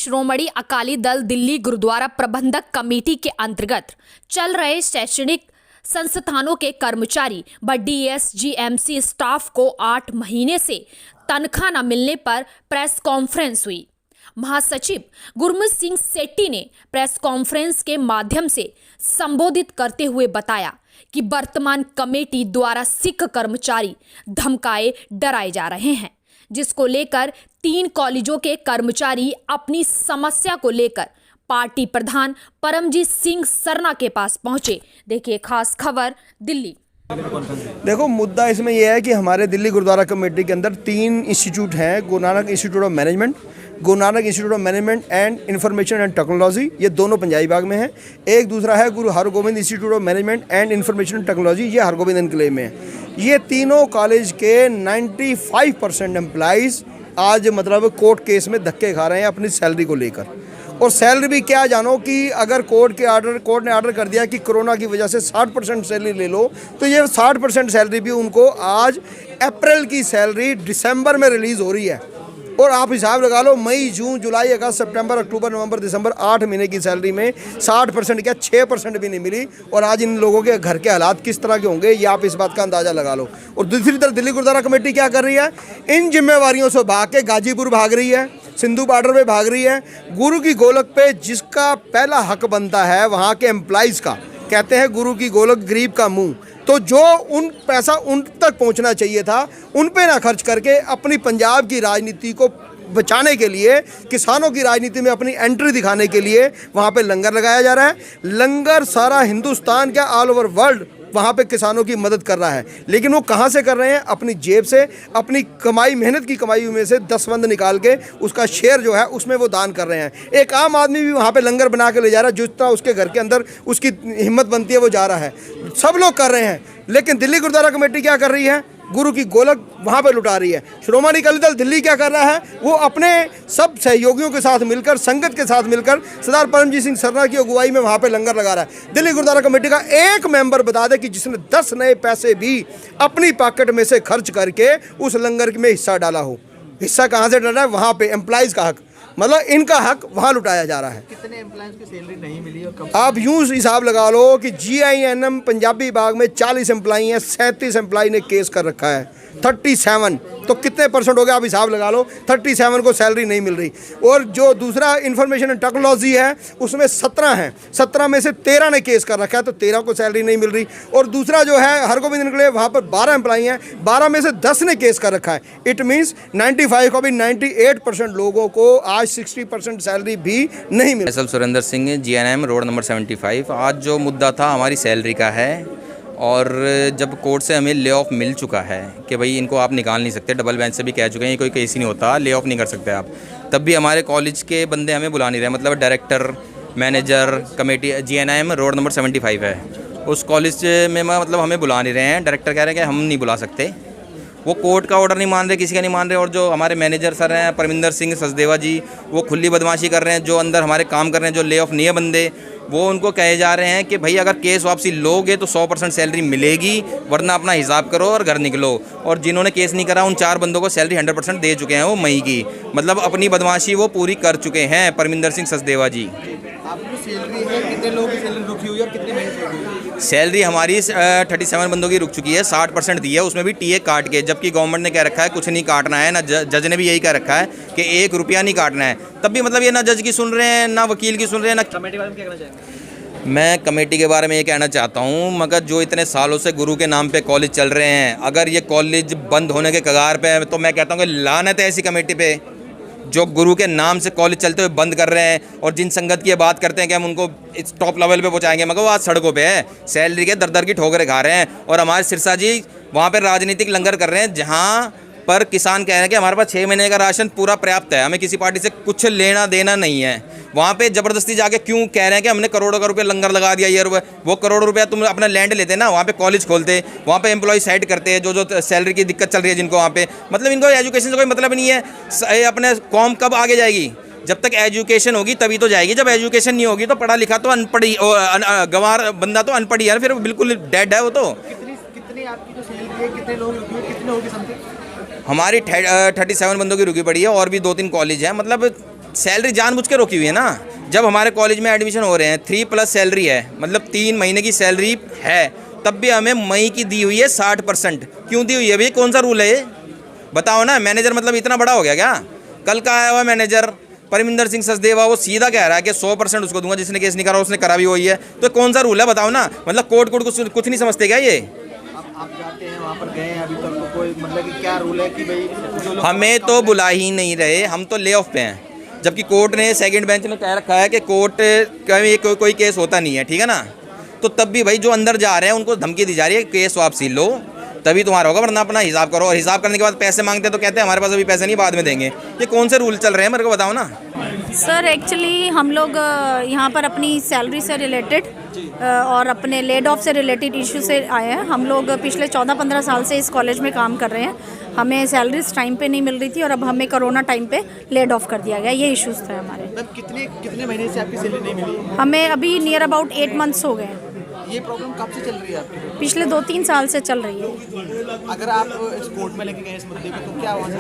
श्रोमणी अकाली दल दिल्ली गुरुद्वारा प्रबंधक कमेटी के अंतर्गत चल रहे शैक्षणिक संस्थानों के कर्मचारी व DSGMC स्टाफ को 8 महीने से तनख्वाह न मिलने पर प्रेस कॉन्फ्रेंस हुई। महासचिव गुरमीत सिंह सेट्टी ने प्रेस कॉन्फ्रेंस के माध्यम से संबोधित करते हुए बताया कि वर्तमान कमेटी द्वारा सिख कर्मचारी धमकाए डराए जा रहे हैं, जिसको लेकर 3 कॉलेजों के कर्मचारी अपनी समस्या को लेकर पार्टी प्रधान परमजीत सिंह सरना के पास पहुंचे। देखिए खास खबर दिल्ली। देखो, मुद्दा इसमें यह है कि हमारे दिल्ली गुरुद्वारा कमेटी के अंदर 3 इंस्टीट्यूट हैं। Guru Nanak institute of management, Guru Nanak institute of management and information and technology, ये दोनों पंजाबी बाग में है। एक दूसरा है गुरु Hargobind institute of management and information and technology, ये हरगोबिंद एनक्लेव में है। ये तीनों कॉलेज के 95% एम्प्लॉइज़ आज मतलब कोर्ट केस में धक्के खा रहे हैं अपनी सैलरी को लेकर। और सैलरी भी क्या जानो कि अगर कोर्ट ने आर्डर कर दिया कि कोरोना की वजह से 60% सैलरी ले लो, तो ये 60% सैलरी भी उनको आज अप्रैल की सैलरी दिसंबर में रिलीज़ हो रही है। और आप हिसाब लगा लो, मई, जून, जुलाई, अगस्त, सितंबर, अक्टूबर, नवंबर, दिसंबर 8 महीने की सैलरी में 60% क्या 6% भी नहीं मिली। और आज इन लोगों के घर के हालात किस तरह के होंगे, ये आप इस बात का अंदाज़ा लगा लो। और दूसरी तरफ दिल्ली गुरुद्वारा कमेटी क्या कर रही है, इन जिम्मेवारियों से भाग के गाजीपुर भाग रही है, सिंधु बॉर्डर पे भाग रही है। गुरु की गोलक पे जिसका पहला हक बनता है वहाँ के एम्प्लॉइज़ का, कहते हैं गुरु की गोलक गरीब का मुंह, तो जो उन पैसा उन तक पहुंचना चाहिए था उन पे ना खर्च करके अपनी पंजाब की राजनीति को बचाने के लिए, किसानों की राजनीति में अपनी एंट्री दिखाने के लिए वहाँ पे लंगर लगाया जा रहा है। लंगर सारा हिंदुस्तान का, ऑल ओवर वर्ल्ड वहाँ पे किसानों की मदद कर रहा है। लेकिन वो कहाँ से कर रहे हैं, अपनी जेब से, अपनी कमाई, मेहनत की कमाई में से 10 निकाल के उसका शेयर जो है उसमें वो दान कर रहे हैं। एक आम आदमी भी वहाँ पे लंगर बना के ले जा रहा है, जितना उसके घर के अंदर उसकी हिम्मत बनती है वो जा रहा है। सब लोग कर रहे हैं, लेकिन दिल्ली गुरुद्वारा कमेटी क्या कर रही है, गुरु की गोलक वहाँ पे लुटा रही है। श्रोमणी अकाली दल दिल्ली क्या कर रहा है, वो अपने सब सहयोगियों के साथ मिलकर, संगत के साथ मिलकर सरदार परमजीत सिंह सरना की अगुवाई में वहाँ पे लंगर लगा रहा है। दिल्ली गुरुद्वारा कमेटी का एक मेंबर बता दे कि जिसने 10 नए पैसे भी अपनी पॉकेट में से खर्च करके उस लंगर में हिस्सा डाला हो। हिस्सा कहाँ से डाला है, वहाँ पे एम्प्लॉइज़ का हक, मतलब इनका हक वहाँ लुटाया जा रहा है। कितने एम्प्लॉइज़ की सैलरी नहीं मिली और कब? आप यूँ हिसाब लगा लो कि GINM पंजाबी बाग में 40 एम्प्लॉई हैं, 37 एम्प्लॉई ने केस कर रखा है। 37, तो कितने % हो गया, आप हिसाब लगा लो। 37 को सैलरी नहीं मिल रही। और जो दूसरा इंफॉर्मेशन एंड टेक्नोलॉजी है उसमें 17 हैं, 17 में से 13 ने केस कर रखा है, तो 13 को सैलरी नहीं मिल रही। और दूसरा जो है हरगोबिंद एनक्लेव, वहाँ पर 12 एम्प्लॉई हैं, 12 में से 10 ने केस कर रखा है। इट मीन्स 95 को भी 98% लोगों को आज 60% सैलरी भी नहीं मिली। Surendra Singh, GNM road number 75। आज जो मुद्दा था हमारी सैलरी का है, और जब कोर्ट से हमें ले ऑफ मिल चुका है कि भाई इनको आप निकाल नहीं सकते, डबल बेंच से भी कह चुके हैं, कोई केस ही नहीं होता, ले ऑफ नहीं कर सकते आप, तब भी हमारे कॉलेज के बंदे हमें बुला नहीं रहे। मतलब director, manager, committee, GNM road number 75 है, उस कॉलेज में मतलब हमें बुला नहीं रहे हैं। डायरेक्टर कह रहे हैं कि हम नहीं बुला सकते, वो कोर्ट का ऑर्डर नहीं मान रहे, किसी का नहीं मान रहे। और जो हमारे मैनेजर सर हैं परमिंदर सिंह सचदेवा जी, वो खुली बदमाशी कर रहे हैं। जो अंदर हमारे काम कर रहे हैं, जो ले ऑफ नहीं है बंदे, वो उनको कहे जा रहे हैं कि भाई अगर केस वापसी लोगे तो 100% सैलरी मिलेगी, वरना अपना हिसाब करो और घर निकलो। और जिन्होंने केस नहीं करा उन 4 बंदों को सैलरी 100% दे चुके हैं वो मई की, मतलब अपनी बदमाशी वो पूरी कर चुके हैं परमिंदर सिंह सचदेवा जी। आपकी सैलरी है, कितने लोगों की सैलरी रुकी हुई है और कितने महीने से रुकी हुई है? सैलरी हमारी 37 बंदों की रुक चुकी है, 60% दी है, उसमें भी TA काट के, जबकि गवर्नमेंट ने कह रखा है कुछ नहीं काटना है, ना जज ने भी यही कह रखा है कि 1 रुपया नहीं काटना है। तब भी मतलब ये ना जज की सुन रहे हैं, ना वकील की सुन रहे हैं, ना कमेटी वाले क्या कहना चाहेंगे? मैं कमेटी के बारे में ये कहना चाहता हूँ, मगर जो इतने सालों से गुरु के नाम पे कॉलेज चल रहे हैं, अगर ये कॉलेज बंद होने के कगार पे है, तो मैं कहता हूँ कि लानत है ऐसी कमेटी पे जो गुरु के नाम से कॉलेज चलते हुए बंद कर रहे हैं। और जिन संगत की ये बात करते हैं कि हम उनको इस टॉप लेवल पे पहुँचाएंगे, मगर वो आज सड़कों पे है, सैलरी के दर की ठोकरें खा रहे हैं। और हमारे सिरसा जी वहाँ पर राजनीतिक लंगर कर रहे हैं, जहाँ पर किसान कह रहे हैं कि हमारे पास 6 महीने का राशन पूरा पर्याप्त है, हमें किसी पार्टी से कुछ लेना देना नहीं है। वहाँ पे ज़बरदस्ती जाके क्यों कह रहे हैं कि हमने करोड़ों का रुपये लंगर लगा दिया ये रुपये, वो करोड़ों रुपया तुम अपना लैंड लेते ना, वहाँ पे कॉलेज खोलते, वहाँ पे एम्प्लॉय साइड करते हैं, जो सैलरी की दिक्कत चल रही है जिनको वहाँ पे, मतलब इनको एजुकेशन से कोई मतलब नहीं है। अपने कौम कब आगे जाएगी, जब तक एजुकेशन होगी तभी तो जाएगी। जब एजुकेशन नहीं होगी तो पढ़ा लिखा तो अनपढ़ ही, गंवार बंदा तो अनपढ़ ही है, फिर बिल्कुल डेड है वो तो। कितनी आपकी जो सैलरी है, कितने लोग रुके कितने होगी समथिंग? हमारी 37 बंदों की रुकी पड़ी है, और भी 2-3 कॉलेज हैं। मतलब सैलरी जानबूझ के रोकी हुई है ना। जब हमारे कॉलेज में एडमिशन हो रहे हैं 3+ सैलरी है, मतलब 3 महीने की सैलरी है, तब भी हमें मई की दी हुई है 60%। क्यों दी हुई है भैया? कौन सा रूल है ये बताओ ना। मैनेजर मतलब इतना बड़ा हो गया क्या? कल का आया हुआ मैनेजर परमिंदर सिंह सचदेवा, वो सीधा कह रहा है कि 100% उसको दूंगा, जिसने केस नहीं करा उसने करा भी वही है। तो कौन सा रूल है बताओ ना। मतलब कोर्ट कुछ नहीं समझते क्या ये? आप जाते हैं वहाँ पर गए हैं अभी तक, तो कोई मतलब कि क्या रूल है कि भाई जो लोग हमें तो बुला ही नहीं रहे, हम तो ले ऑफ पे हैं। जबकि कोर्ट ने सेकंड बेंच ने कह रखा है कि कोर्ट का ये कोई केस होता नहीं है, ठीक है ना। तो तब भी भाई जो अंदर जा रहे हैं उनको धमकी दी जा रही है, केस वापसी लो तभी तुम्हारा होगा, वरना अपना हिसाब करो। और हिसाब करने के बाद पैसे मांगते हैं तो कहते हैं हमारे पास अभी पैसे नहीं, बाद में देंगे। ये कौन से रूल चल रहे हैं मेरे को बताओ ना। सर एक्चुअली हम लोग यहाँ पर अपनी सैलरी से रिलेटेड और अपने लेड ऑफ से रिलेटेड इशू से आए हैं। हम लोग पिछले 14-15 साल से इस कॉलेज में काम कर रहे हैं। हमें सैलरीज टाइम पे नहीं मिल रही थी और अब हमें कोरोना टाइम पे लेड ऑफ कर दिया गया। ये इश्यूज थे हमारे। मतलब कितने महीने से आपकी सैलरी नहीं मिली? हमें अभी नियर अबाउट 8 मंथ्स हो गए हैं। ये प्रॉब्लम कब से चल रही है आपकी? पिछले 2-3 साल से चल रही है। अगर आप इस कोर्ट में लेके गए इस मुद्दे को, तो क्या वहाँ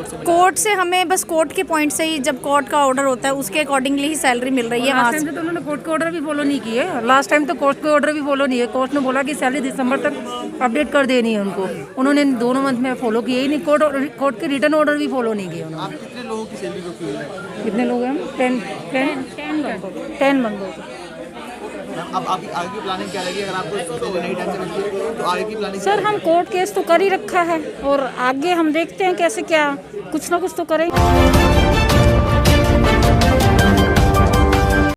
से कोर्ट से हमें बस कोर्ट के पॉइंट से ही, जब कोर्ट का ऑर्डर होता है उसके अकॉर्डिंगली ही सैलरी मिल रही है। वहाँ लास्ट टाइम तो उन्होंने कोर्ट के ऑर्डर भी फॉलो नहीं किए। लास्ट टाइम तो कोर्ट के ऑर्डर भी फॉलो नहीं है। कोर्ट ने बोला कि सैलरी दिसंबर तक अपडेट कर देनी है उनको। उन्होंने 2 मंथ में फॉलो किए ही नहीं। कोर्ट के रिटर्न ऑर्डर भी फॉलो नहीं किए उन्होंने। आप कितने लोगों की सैलरी रोकी हुई है? कितने लोग हैं? 10 बंदों को। अब आगे की प्लानिंग क्या रहेगी? अगर आपको सैलरी नहीं टाइम से मिलती है तो आगे की प्लानिंग सर हम कोर्ट केस तो कर ही रखा है और आगे हम देखते हैं कैसे क्या कुछ ना कुछ तो करेंगे।